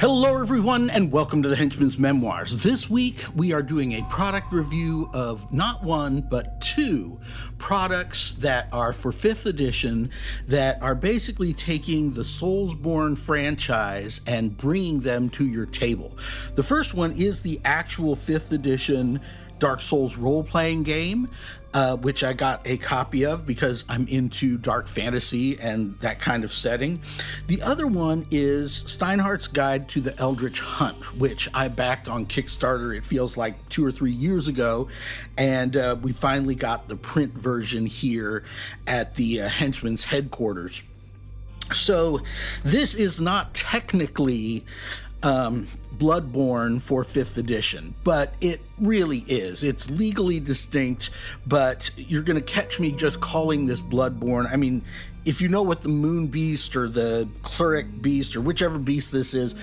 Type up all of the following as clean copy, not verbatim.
Hello everyone and welcome to the Henchman's Memoirs. This week we are doing a product review of not one but two products that are for 5th edition that are basically taking the Soulsborne franchise and bringing them to your table. The first one is the actual 5th edition Dark Souls role-playing game, which I got a copy of because I'm into dark fantasy and that kind of setting. The other one is Steinhardt's Guide to the Eldritch Hunt, which I backed on Kickstarter, it feels like 2 or 3 years ago, and we finally got the print version here at the Henchman's headquarters. So this is not technically Bloodborne for 5th edition, but it really is. It's legally distinct, but you're going to catch me just calling this Bloodborne. I mean, if you know what the Moon Beast or the Cleric Beast or whichever beast this is,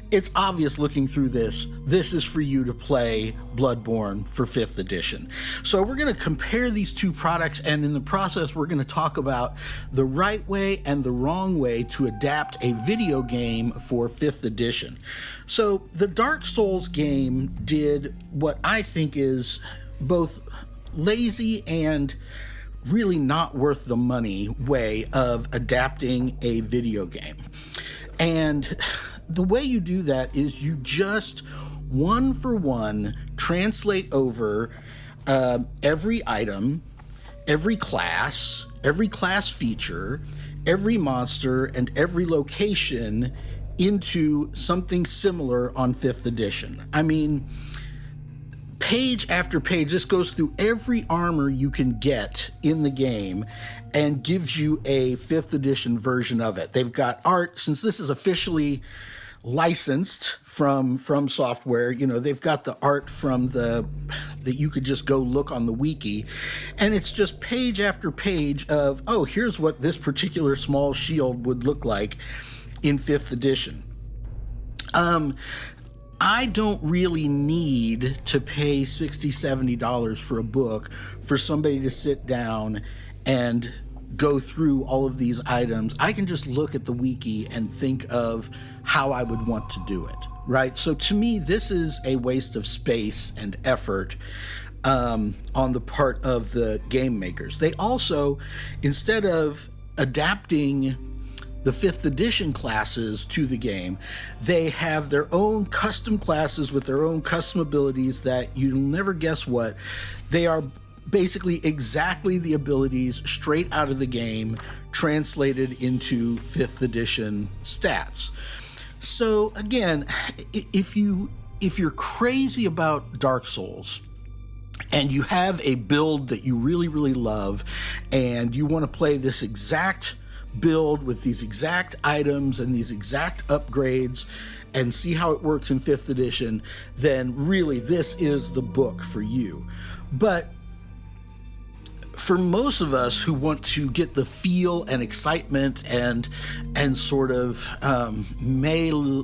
it's obvious looking through this. This is for you to play Bloodborne for 5th edition. So we're going to compare these two products, and in the process, we're going to talk about the right way and the wrong way to adapt a video game for 5th edition. So the Dark Souls game did what I think is both lazy and really not worth the money way of adapting a video game. And the way you do that is you just one for one translate over every item, every class feature, every monster, and every location into something similar on 5th edition. I mean, page after page, this goes through every armor you can get in the game and gives you a 5th edition version of it. They've got art, since this is officially licensed from software, you know, they've got the art from that you could just go look on the wiki, and it's just page after page of, oh, here's what this particular small shield would look like in 5th edition. I don't really need to pay $60, $70 for a book for somebody to sit down and go through all of these items. I can just look at the wiki and think of how I would want to do it, right? So to me, this is a waste of space and effort on the part of the game makers. They also, instead of adapting the 5th edition classes to the game, they have their own custom classes with their own custom abilities that you'll never guess what. They are basically exactly the abilities straight out of the game translated into 5th edition stats. So again, if you're crazy about Dark Souls and you have a build that you really, really love and you want to play this exact build with these exact items and these exact upgrades and see how it works in 5th edition, then really this is the book for you. But for most of us who want to get the feel and excitement and sort of milieu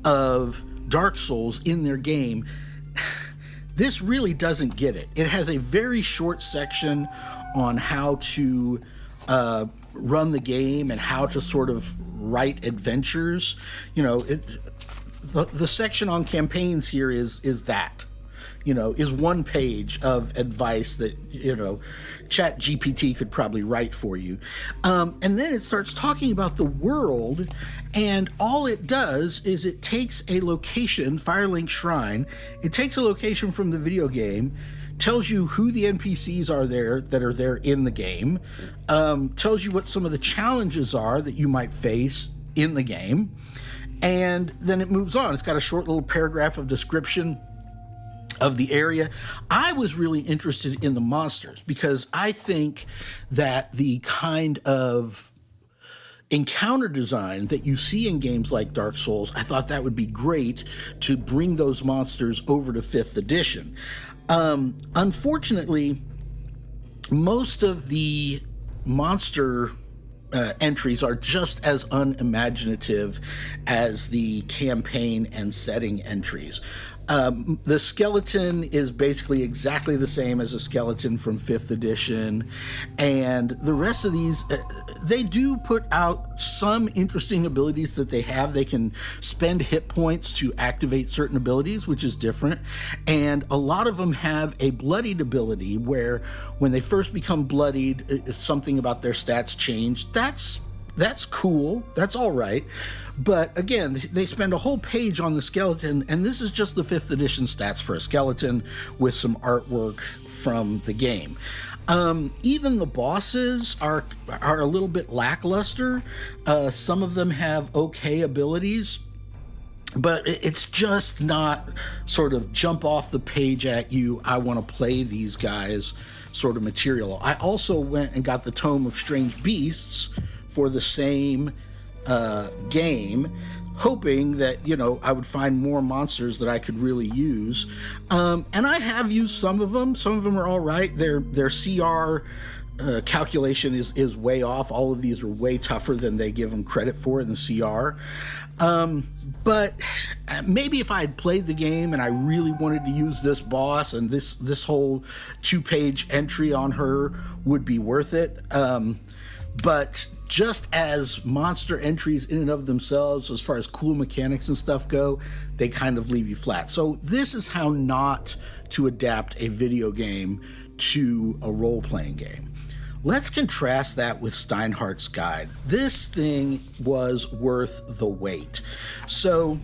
of Dark Souls in their game, this really doesn't get it. It has a very short section on how to run the game and how to sort of write adventures. You know, the section on campaigns here is that, you know, is one page of advice that, you know, Chat GPT could probably write for you. And then it starts talking about the world, and all it does is it takes a location, Firelink Shrine, it takes a location from the video game, tells you who the NPCs are there in the game, tells you what some of the challenges are that you might face in the game, and then it moves on. It's got a short little paragraph of description of the area. I was really interested in the monsters because I think that the kind of encounter design that you see in games like Dark Souls, I thought that would be great to bring those monsters over to 5th edition. Unfortunately, most of the monster entries are just as unimaginative as the campaign and setting entries. The skeleton is basically exactly the same as a skeleton from 5th edition, and the rest of these, they do put out some interesting abilities that they have. They can spend hit points to activate certain abilities, which is different, and a lot of them have a bloodied ability where when they first become bloodied, something about their stats change. That's cool. That's all right. But again, they spend a whole page on the skeleton, and this is just the 5th edition stats for a skeleton with some artwork from the game. Even the bosses are a little bit lackluster. Some of them have okay abilities, but it's just not sort of jump off the page at you, I want to play these guys sort of material. I also went and got the Tome of Strange Beasts for the same game, hoping that, I would find more monsters that I could really use. And I have used some of them. Some of them are all right. Their CR calculation is way off. All of these are way tougher than they give them credit for in the CR. But maybe if I had played the game and I really wanted to use this boss and this whole 2-page entry on her would be worth it. But just as monster entries in and of themselves, as far as cool mechanics and stuff go, they kind of leave you flat. So this is how not to adapt a video game to a role-playing game. Let's contrast that with Steinhardt's guide. This thing was worth the wait. So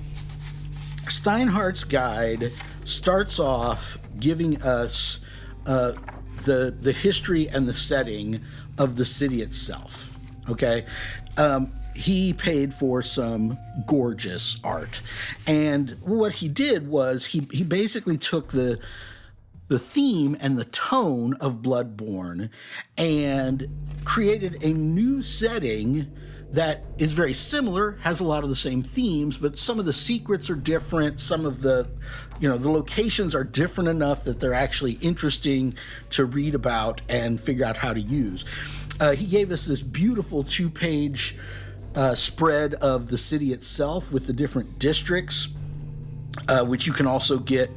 Steinhardt's guide starts off giving us the history and the setting of the city itself. Okay, he paid for some gorgeous art, and what he did was he basically took the theme and the tone of Bloodborne and created a new setting that is very similar, has a lot of the same themes, but some of the secrets are different. Some of the locations are different enough that they're actually interesting to read about and figure out how to use. He gave us this beautiful 2-page spread of the city itself with the different districts, which you can also get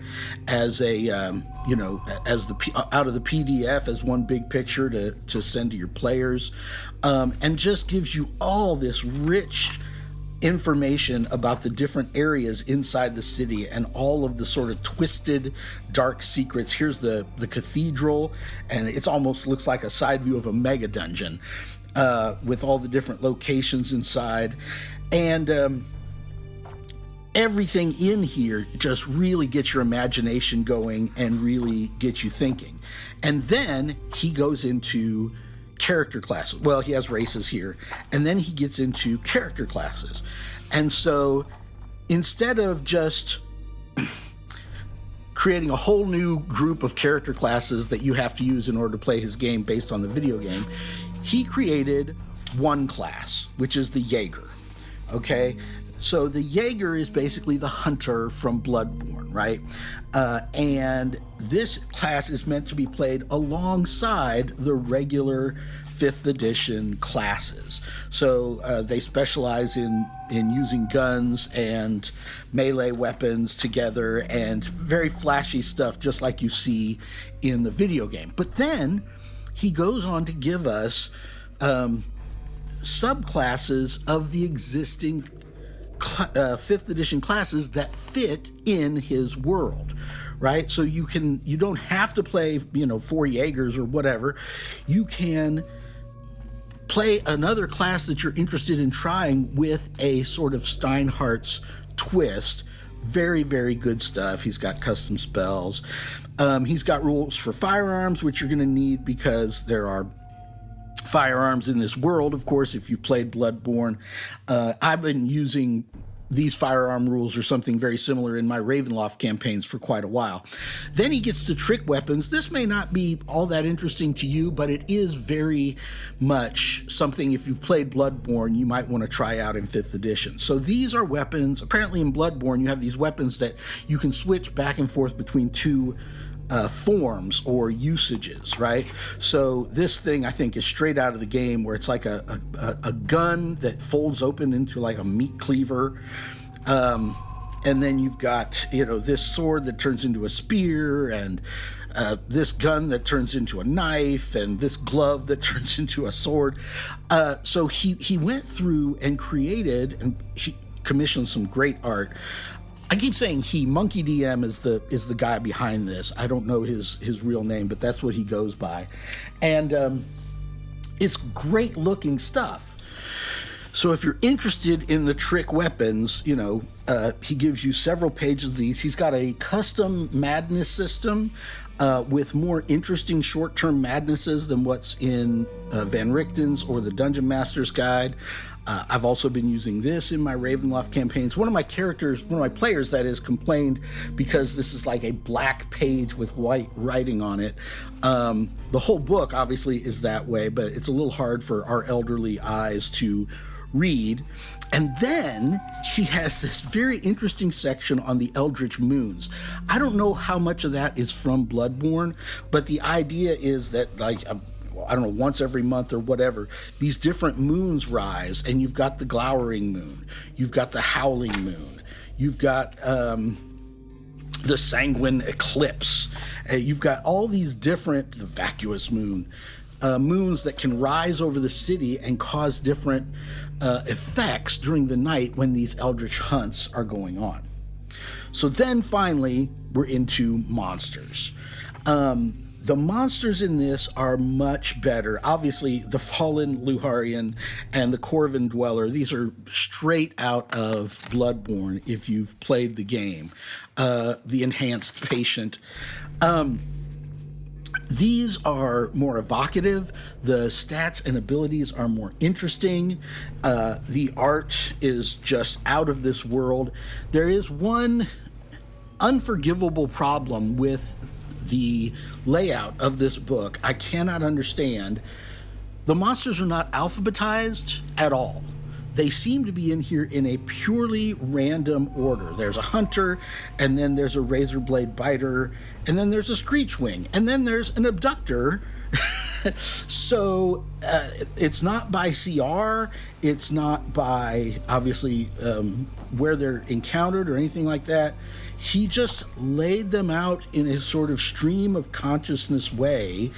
as a out of the PDF as one big picture to send to your players, and just gives you all this rich information about the different areas inside the city and all of the sort of twisted dark secrets. Here's the cathedral, and it almost looks like a side view of a mega dungeon with all the different locations inside, and everything in here just really gets your imagination going and really gets you thinking. And then he goes into character classes. Well, he has races here, and then he gets into character classes. And so instead of just creating a whole new group of character classes that you have to use in order to play his game based on the video game, he created one class, which is the Jaeger. Okay, so the Jaeger is basically the hunter from Bloodborne, right? And this class is meant to be played alongside the regular 5th edition classes. So they specialize in using guns and melee weapons together and very flashy stuff, just like you see in the video game. But then he goes on to give us subclasses of the existing 5th edition classes that fit in his world, right? So you don't have to play 4 Jaegers or whatever. You can play another class that you're interested in trying with a sort of Steinhardt's twist. Very, very good stuff. He's got custom spells. He's got rules for firearms, which you're going to need because there are firearms in this world, of course, if you played Bloodborne. I've been using these firearm rules or something very similar in my Ravenloft campaigns for quite a while. Then he gets to trick weapons. This may not be all that interesting to you, but it is very much something, if you've played Bloodborne, you might want to try out in 5th edition. So these are weapons. Apparently in Bloodborne, you have these weapons that you can switch back and forth between two forms or usages, right? So this thing, I think, is straight out of the game, where it's like a gun that folds open into like a meat cleaver, and and then you've got, this sword that turns into a spear, and this gun that turns into a knife, and this glove that turns into a sword. So he went through and created, and he commissioned some great art. I keep saying Monkey DM is the guy behind this. I don't know his real name, but that's what he goes by. And it's great looking stuff. So if you're interested in the trick weapons, he gives you several pages of these. He's got a custom madness system with more interesting short-term madnesses than what's in Van Richten's or the Dungeon Master's Guide. I've also been using this in my Ravenloft campaigns. One of my players, that is, complained because this is like a black page with white writing on it. The whole book, obviously, is that way, but it's a little hard for our elderly eyes to read. And then he has this very interesting section on the Eldritch Moons. I don't know how much of that is from Bloodborne, but the idea is that, like, I don't know, once every month or whatever, these different moons rise, and you've got the glowering moon, you've got the howling moon, you've got the sanguine eclipse, you've got all these different, the vacuous moon, moons that can rise over the city and cause different effects during the night when these eldritch hunts are going on. So then finally, we're into monsters. The monsters in this are much better. Obviously, the Fallen Luharian and the Corvin Dweller, these are straight out of Bloodborne if you've played the game. The Enhanced Patient. These are more evocative. The stats and abilities are more interesting. The art is just out of this world. There is one unforgivable problem with the layout of this book. I cannot understand. The monsters are not alphabetized at all. They seem to be in here in a purely random order. There's a hunter, and then there's a razor blade biter, and then there's a screechwing, and then there's an abductor. So it's not by CR, it's not by, obviously, where they're encountered or anything like that. He just laid them out in a sort of stream of consciousness way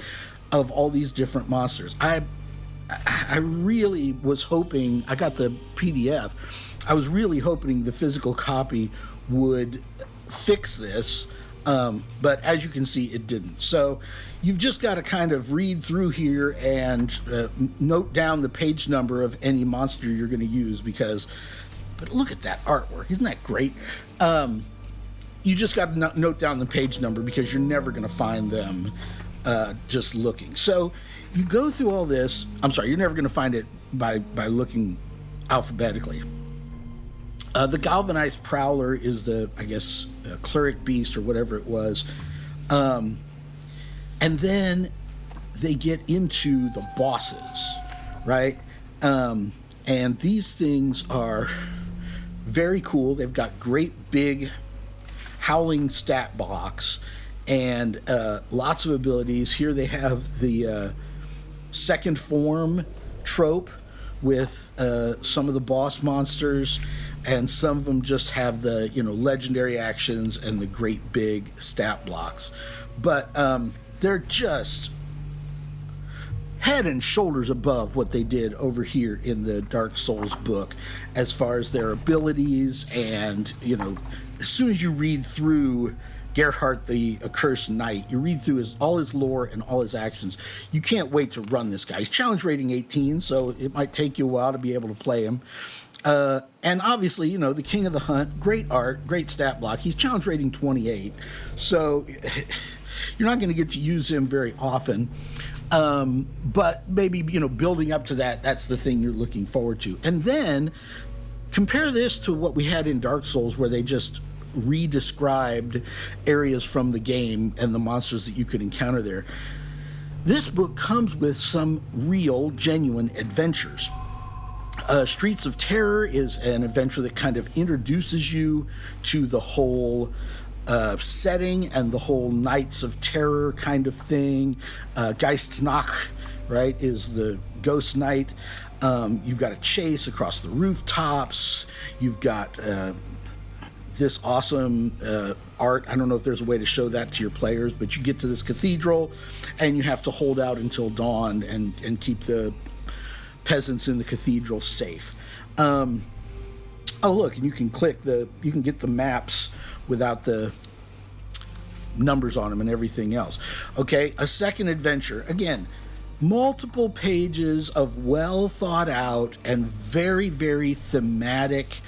of all these different monsters. I really was hoping, I got the PDF, I was really hoping the physical copy would fix this, but as you can see, it didn't. So you've just got to kind of read through here and note down the page number of any monster you're going to use, but look at that artwork. Isn't that great? You just got to note down the page number because you're never going to find them just looking. So you go through all this. I'm sorry, you're never going to find it by looking alphabetically. The Galvanized Prowler is the, I guess, cleric beast or whatever it was. And then they get into the bosses, right? And these things are very cool. They've got great big howling stat blocks and lots of abilities. Here they have the second form trope with some of the boss monsters, and some of them just have the legendary actions and the great big stat blocks. But they're just head and shoulders above what they did over here in the Dark Souls book as far as their abilities. And as soon as you read through Gerhardt the Accursed Knight, you read through all his lore and all his actions, you can't wait to run this guy. He's challenge rating 18, so it might take you a while to be able to play him. And obviously, the King of the Hunt, great art, great stat block. He's challenge rating 28, so you're not going to get to use him very often. But maybe, building up to that, that's the thing you're looking forward to. And then compare this to what we had in Dark Souls, where they just re-described areas from the game and the monsters that you could encounter there. This book comes with some real, genuine adventures. Streets of Terror is an adventure that kind of introduces you to the whole setting and the whole Knights of Terror kind of thing. Geistnacht, right, is the ghost knight. You've got a chase across the rooftops. You've got this awesome art. I don't know if there's a way to show that to your players, but you get to this cathedral and you have to hold out until dawn and keep the peasants in the cathedral safe. Oh, look, and you can get the maps without the numbers on them and everything else. Okay, a second adventure. Again, multiple pages of well thought out and very, very thematic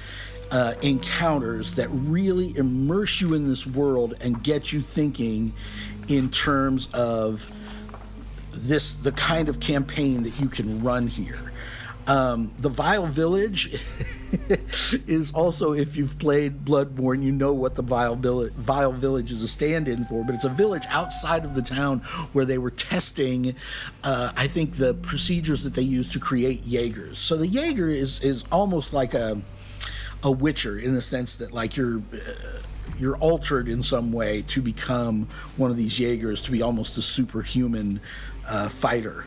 encounters that really immerse you in this world and get you thinking in terms of the kind of campaign that you can run here. The Vile Village is also, if you've played Bloodborne, you know what the Vile Village is a stand-in for, but it's a village outside of the town where they were testing, I think, the procedures that they use to create Jaegers. So the Jaeger is almost like a Witcher, in the sense that, like, you're altered in some way to become one of these Jaegers, to be almost a superhuman fighter.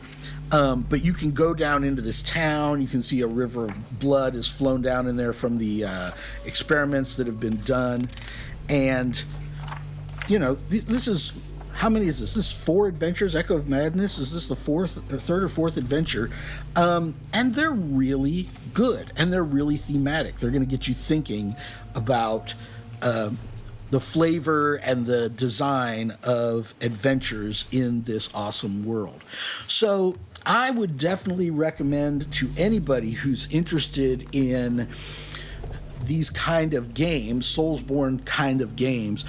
But you can go down into this town. You can see a river of blood has flown down in there from the experiments that have been done. And, you know, this is... How many is this? This is 4 adventures, Echo of Madness. Is this the third or fourth adventure? And they're really good, and they're really thematic. They're going to get you thinking about the flavor and the design of adventures in this awesome world. So I would definitely recommend to anybody who's interested in these kind of games, Soulsborne kind of games,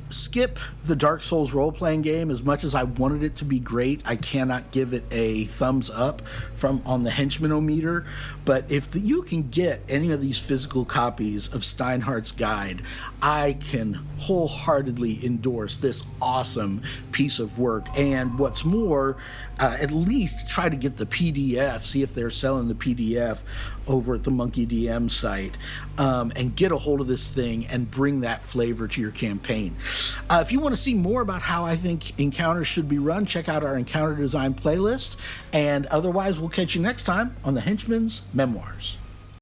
skip the Dark Souls role-playing game. As much as I wanted it to be great, I cannot give it a thumbs up on the henchman-o-meter. But if you can get any of these physical copies of Steinhardt's guide, I can wholeheartedly endorse this awesome piece of work. And what's more, at least try to get the PDF, see if they're selling the PDF over at the Monkey DM site, and get a hold of this thing and bring that flavor to your campaign. If you want to see more about how I think encounters should be run, check out our encounter design playlist. And otherwise, we'll catch you next time on the Henchman's Memoirs.